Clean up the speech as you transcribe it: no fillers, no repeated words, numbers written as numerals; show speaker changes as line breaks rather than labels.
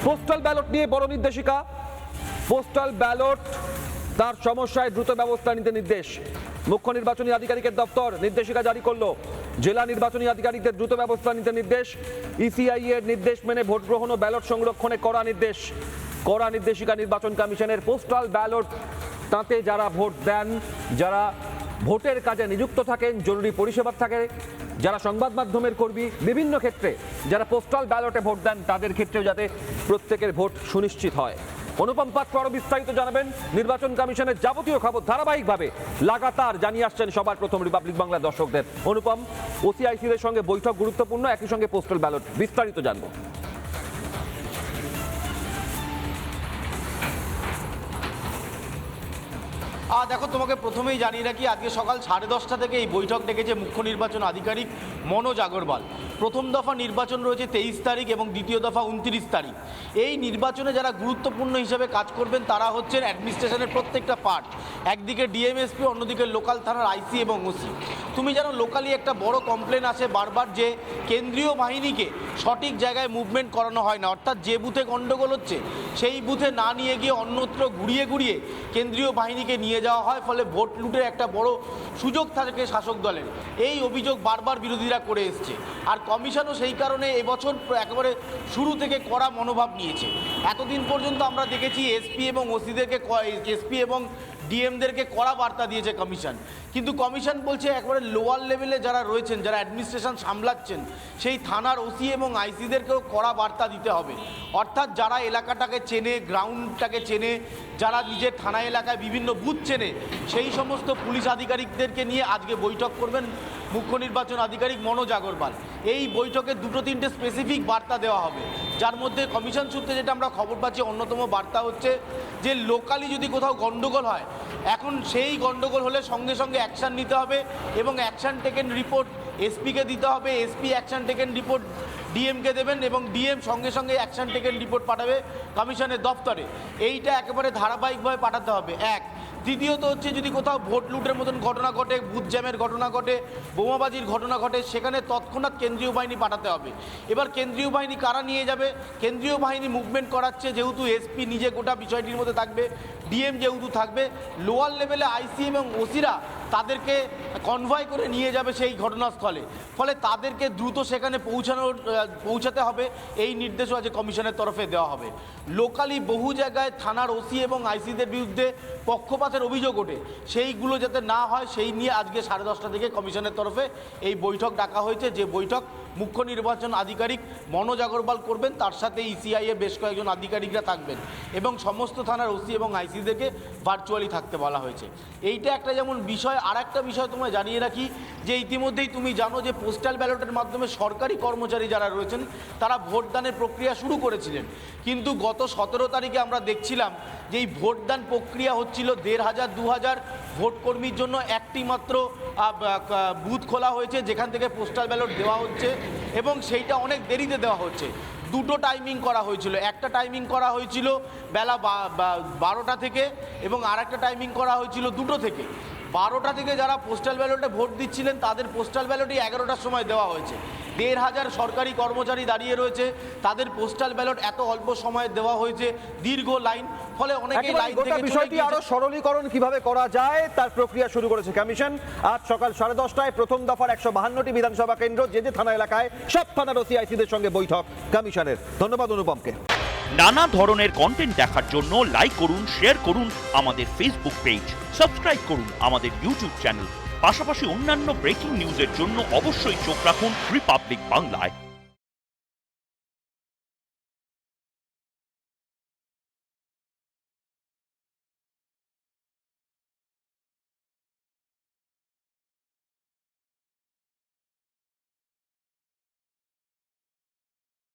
Postal ballot নিয়ে বড় নির্দেশিকা। পোস্টাল ব্যালট তার সমস্যায় দ্রুত ব্যবস্থা নিতে নির্দেশ। মুখ্য নির্বাচনী আধিকারিকের দপ্তর নির্দেশিকা জারি করলো। জেলা নির্বাচনী আধিকারিকদের দ্রুত ব্যবস্থা নিতে নির্দেশ। ইসিআই এর নির্দেশ মেনে ভোট গ্রহণ ও ব্যালট সংরক্ষণে কড়া নির্দেশ। কড়া নির্দেশিকা নির্বাচন কমিশনের। পোস্টাল ব্যালট তাতে যারা ভোট দেন, যারা ভোটের কাজে নিযুক্ত থাকেন, জরুরি পরিষেবা থাকে, যারা সংবাদ মাধ্যমের কর্মী, বিভিন্ন ক্ষেত্রে যারা পোস্টাল ব্যালটে ভোট দেন তাদের ক্ষেত্রেও যাতে প্রত্যেকের ভোট সুনিশ্চিত হয়। অনুপম পাত্র আরো বিস্তারিত জানাবেন। নির্বাচন কমিশনের যাবতীয় খবর ধারাবাহিকভাবে লাগাতার জানিয়ে আসছেন সবার প্রথম রিপাবলিক বাংলার দর্শকদের। অনুপম, ওসিআইসিদের সঙ্গে বৈঠক গুরুত্বপূর্ণ, একই সঙ্গে পোস্টাল ব্যালট, বিস্তারিত জানবো।
দেখো, তোমাকে প্রথমেই জানিয়ে রাখি, আজকে সকাল 10:30 থেকে এই বৈঠক ডেকেছে মুখ্য নির্বাচন আধিকারিক মনোজ আগরওয়াল। প্রথম দফা নির্বাচন রয়েছে 23 তারিখ এবং দ্বিতীয় দফা 29 তারিখ। এই নির্বাচনে যারা গুরুত্বপূর্ণ হিসেবে কাজ করবেন তারা হচ্ছেন অ্যাডমিনিস্ট্রেশনের প্রত্যেকটা পার্ট। একদিকে ডিএমএসপি, অন্যদিকে লোকাল থানার আইসি এবং ওসি। তুমি জানো, লোকালি একটা বড় কমপ্লেন আসে বারবার যে কেন্দ্রীয় বাহিনীকে সঠিক জায়গায় মুভমেন্ট করানো হয় না, অর্থাৎ যে বুথে গণ্ডগোল হচ্ছে সেই বুথে না নিয়ে গিয়ে অন্যত্র ঘুরিয়ে ঘুরিয়ে কেন্দ্রীয় বাহিনীকে নিয়ে যাওয়া হয়, ফলে ভোট লুটের একটা বড় সুযোগ থাকে শাসক দলের। এই অভিযোগ বারবার বিরোধীরা করে এসছে। আর কমিশনও সেই কারণে এবছর একেবারে শুরু থেকে কড়া মনোভাব নিয়েছে। এতদিন পর্যন্ত আমরা দেখেছি এসপি এবং ওসিদেরকে, এসপি এবং ডিএমদেরকে কড়া বার্তা দিয়েছে কমিশন, কিন্তু কমিশন বলছে একবারে লোয়ার লেভেলে যারা রয়েছেন, যারা অ্যাডমিনিস্ট্রেশন সামলাচ্ছেন, সেই থানার ওসি এবং আইসিদেরকেও কড়া বার্তা দিতে হবে। অর্থাৎ যারা এলাকাটাকে চেনে, গ্রাউন্ডটাকে চেনে, যারা নিজের থানা এলাকায় বিভিন্ন বুথ চেনে, সেই সমস্ত পুলিশ আধিকারিকদেরকে নিয়ে আজকে বৈঠক করবেন মুখ্য নির্বাচন আধিকারিক মনোজ আগরওয়াল। এই বৈঠকে 2-3টে স্পেসিফিক বার্তা দেওয়া হবে, যার মধ্যে কমিশন সূত্রে যেটা আমরা খবর পাচ্ছি, অন্যতম বার্তা হচ্ছে যে লোকালি যদি কোথাও গণ্ডগোল হয়, এখন সেই গণ্ডগোল হলে সঙ্গে সঙ্গে অ্যাকশান নিতে হবে এবং অ্যাকশান টেকেন রিপোর্ট এসপিকে দিতে হবে। SP action taken report DMK দেবেন এবং ডিএম সঙ্গে সঙ্গে অ্যাকশান টেকেন রিপোর্ট পাঠাবে কমিশনের দপ্তরে। এইটা একেবারে ধারাবাহিকভাবে পাঠাতে হবে, এক। দ্বিতীয়ত হচ্ছে, যদি কোথাও ভোট লুটের মতন ঘটনা ঘটে, বুথ জ্যামের ঘটনা ঘটে, বোমাবাজির ঘটনা ঘটে, সেখানে তৎক্ষণাৎ কেন্দ্রীয় বাহিনী পাঠাতে হবে। এবার কেন্দ্রীয় বাহিনী কারা নিয়ে যাবে? কেন্দ্রীয় বাহিনী মুভমেন্ট করাচ্ছে, যেহেতু এসপি নিজে গোটা বিষয়টির মধ্যে থাকবে, ডিএম যেহেতু থাকবে, লোয়ার লেভেলে আইসি এবং ওসিরা তাদেরকে কনভয় করে নিয়ে যাবে সেই ঘটনাস্থলে। ফলে তাদেরকে দ্রুত সেখানে পৌঁছাতে হবে, এই নির্দেশও আজ কমিশনের তরফে দেওয়া হবে। লোকালি বহু জায়গায় থানার ওসি এবং আইসিদের বিরুদ্ধে পক্ষপাতের অভিযোগ ওঠে, সেইগুলো যাতে না হয় সেই নিয়ে আজকে 10:30 থেকে কমিশনের তরফে এই বৈঠক ডাকা হয়েছে, যে বৈঠক মুখ্য নির্বাচন আধিকারিক মনোজ আগরওয়াল করবেন, তার সাথে ইসিআই এর বেশ কয়েকজন আধিকারিকরা থাকবেন এবং সমস্ত থানার ওসি এবং আইসিদেরকে ভার্চুয়ালি থাকতে বলা হয়েছে। এইটা একটা যেমন বিষয়। আর একটা বিষয় তোমায় জানিয়ে রাখি, যে ইতিমধ্যেই তুমি জানো যে পোস্টাল ব্যালটের মাধ্যমে সরকারি কর্মচারী যারা রয়েছেন তারা ভোটদানের প্রক্রিয়া শুরু করেছিলেন, কিন্তু গত 17 তারিখে আমরা দেখছিলাম যে এই ভোটদান প্রক্রিয়া হচ্ছিল 1500-2000 ভোটকর্মীর জন্য একটি মাত্র বুথ খোলা হয়েছে, যেখান থেকে পোস্টাল ব্যালট দেওয়া হচ্ছে এবং সেইটা অনেক দেরিতে দেওয়া হচ্ছে। দুটো টাইমিং করা হয়েছিল, একটা টাইমিং করা হয়েছিল বেলা 12টা থেকে এবং আর একটা টাইমিং করা হয়েছিল 2টো থেকে। 12টা থেকে যারা পোস্টাল ব্যালটে ভোট দিচ্ছিলেন তাদের পোস্টাল ব্যালটই 11টার সময় দেওয়া হয়েছে। 1500 সরকারি কর্মচারী দাঁড়িয়ে রয়েছে, তাদের পোস্টাল ব্যালট এত অল্প সময়ে দেওয়া হয়েছে, দীর্ঘ লাইন, ফলে অনেকেই লাইন থেকে
বিষয়টি আরো সরলীকরণ কিভাবে করা যায় তার প্রক্রিয়া শুরু করেছে কমিশন। আজ সকাল 10:30টায় প্রথম দফার 152টি বিধানসভা কেন্দ্র, যে থানা এলাকায় সব থানার ওসিআইসিদের সঙ্গে বৈঠক কমিশনের। ধন্যবাদ অনুপমকে।
নানা ধরনের কন্টেন্ট দেখার জন্য লাইক করুন, শেয়ার করুন আমাদের ফেসবুক পেজ, সাবস্ক্রাইব করুন আমাদের ইউটিউব চ্যানেল। পাশাপাশি অন্যান্য ব্রেকিং নিউজের জন্য অবশ্যই চোখ রাখুন রিপাবলিক বাংলায়।